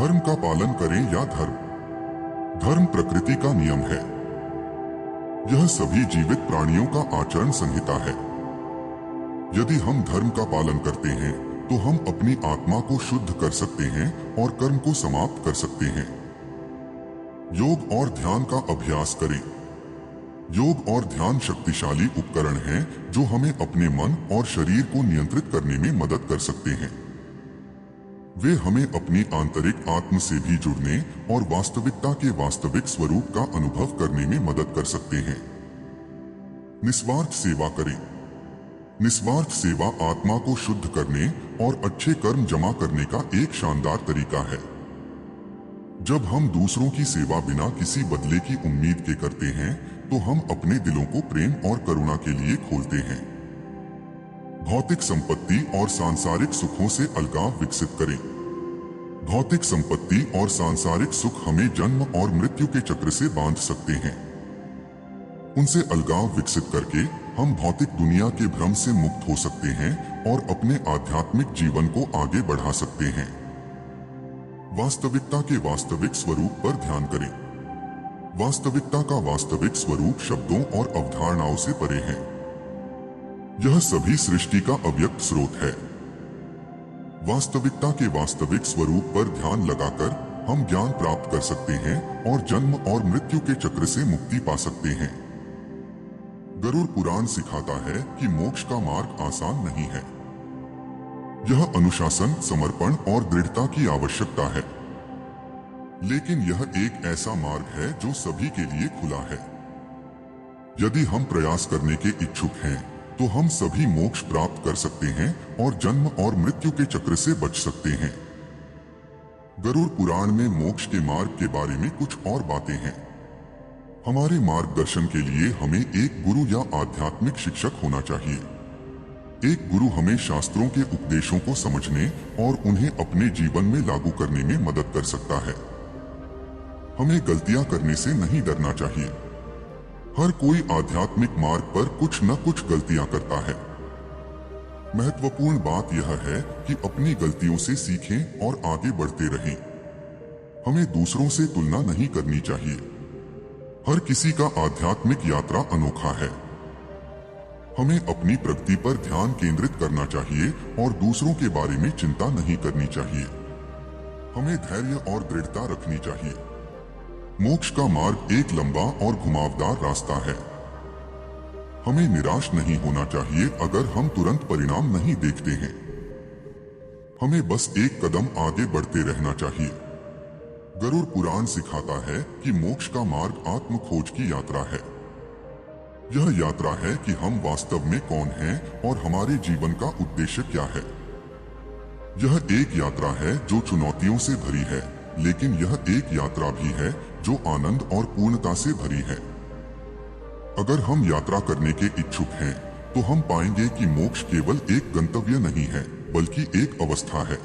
धर्म का पालन करें या धर्म। धर्म प्रकृति का नियम है। यह सभी जीवित प्राणियों का आचरण संहिता है। यदि हम धर्म का पालन करते हैं तो हम अपनी आत्मा को शुद्ध कर सकते हैं और कर्म को समाप्त कर सकते हैं। योग और ध्यान का अभ्यास करें। योग और ध्यान शक्तिशाली उपकरण हैं जो हमें अपने मन और शरीर को नियंत्रित करने में मदद कर सकते हैं। वे हमें अपनी आंतरिक आत्म से भी जुड़ने और वास्तविकता के वास्तविक स्वरूप का अनुभव करने में मदद कर सकते हैं। निस्वार्थ सेवा करें। निस्वार्थ सेवा आत्मा को शुद्ध करने और अच्छे कर्म जमा करने का एक शानदार तरीका है। जब हम दूसरों की सेवा बिना किसी बदले की उम्मीद के करते हैं तो हम अपने दिलों को प्रेम और करुणा के लिए खोलते हैं। भौतिक संपत्ति और सांसारिक सुखों से अलगाव विकसित करें। भौतिक संपत्ति और सांसारिक सुख हमें जन्म और मृत्यु के चक्र से बांध सकते हैं। उनसे अलगाव विकसित करके हम भौतिक दुनिया के भ्रम से मुक्त हो सकते हैं और अपने आध्यात्मिक जीवन को आगे बढ़ा सकते हैं। वास्तविकता के वास्तविक स्वरूप पर ध्यान करें। वास्तविकता का वास्तविक स्वरूप शब्दों और अवधारणाओं से परे है। यह सभी सृष्टि का अव्यक्त स्रोत है। वास्तविकता के वास्तविक स्वरूप पर ध्यान लगाकर हम ज्ञान प्राप्त कर सकते हैं और जन्म और मृत्यु के चक्र से मुक्ति पा सकते हैं। गरुड़ पुराण सिखाता है कि मोक्ष का मार्ग आसान नहीं है। यह अनुशासन, समर्पण और दृढ़ता की आवश्यकता है। लेकिन यह एक ऐसा मार्ग है जो सभी के लिए खुला है। यदि हम प्रयास करने के इच्छुक हैं तो हम सभी मोक्ष प्राप्त कर सकते हैं और जन्म और मृत्यु के चक्र से बच सकते हैं। गरुड़ पुराण में मोक्ष के मार्ग के बारे में कुछ और बातें हैं। हमारे मार्गदर्शन के लिए हमें एक गुरु या आध्यात्मिक शिक्षक होना चाहिए। एक गुरु हमें शास्त्रों के उपदेशों को समझने और उन्हें अपने जीवन में लागू करने में मदद कर सकता है। हमें गलतियां करने से नहीं डरना चाहिए। हर कोई आध्यात्मिक मार्ग पर कुछ न कुछ गलतियां करता है। महत्वपूर्ण बात यह है कि अपनी गलतियों से सीखें और आगे बढ़ते रहें। हमें दूसरों से तुलना नहीं करनी चाहिए। हर किसी का आध्यात्मिक यात्रा अनोखा है। हमें अपनी प्रगति पर ध्यान केंद्रित करना चाहिए और दूसरों के बारे में चिंता नहीं करनी चाहिए। हमें धैर्य और दृढ़ता रखनी चाहिए। मोक्ष का मार्ग एक लंबा और घुमावदार रास्ता है। हमें निराश नहीं होना चाहिए अगर हम तुरंत परिणाम नहीं देखते हैं। हमें बस एक कदम आगे बढ़ते रहना चाहिए। गरुड़ पुराण सिखाता है कि मोक्ष का मार्ग आत्म खोज की यात्रा है। यह यात्रा है कि हम वास्तव में कौन हैं और हमारे जीवन का उद्देश्य क्या है। यह एक यात्रा है जो चुनौतियों से भरी है, लेकिन यह एक यात्रा भी है जो आनंद और पूर्णता से भरी है। अगर हम यात्रा करने के इच्छुक हैं, तो हम पाएंगे कि मोक्ष केवल एक गंतव्य नहीं है, बल्कि एक अवस्था है।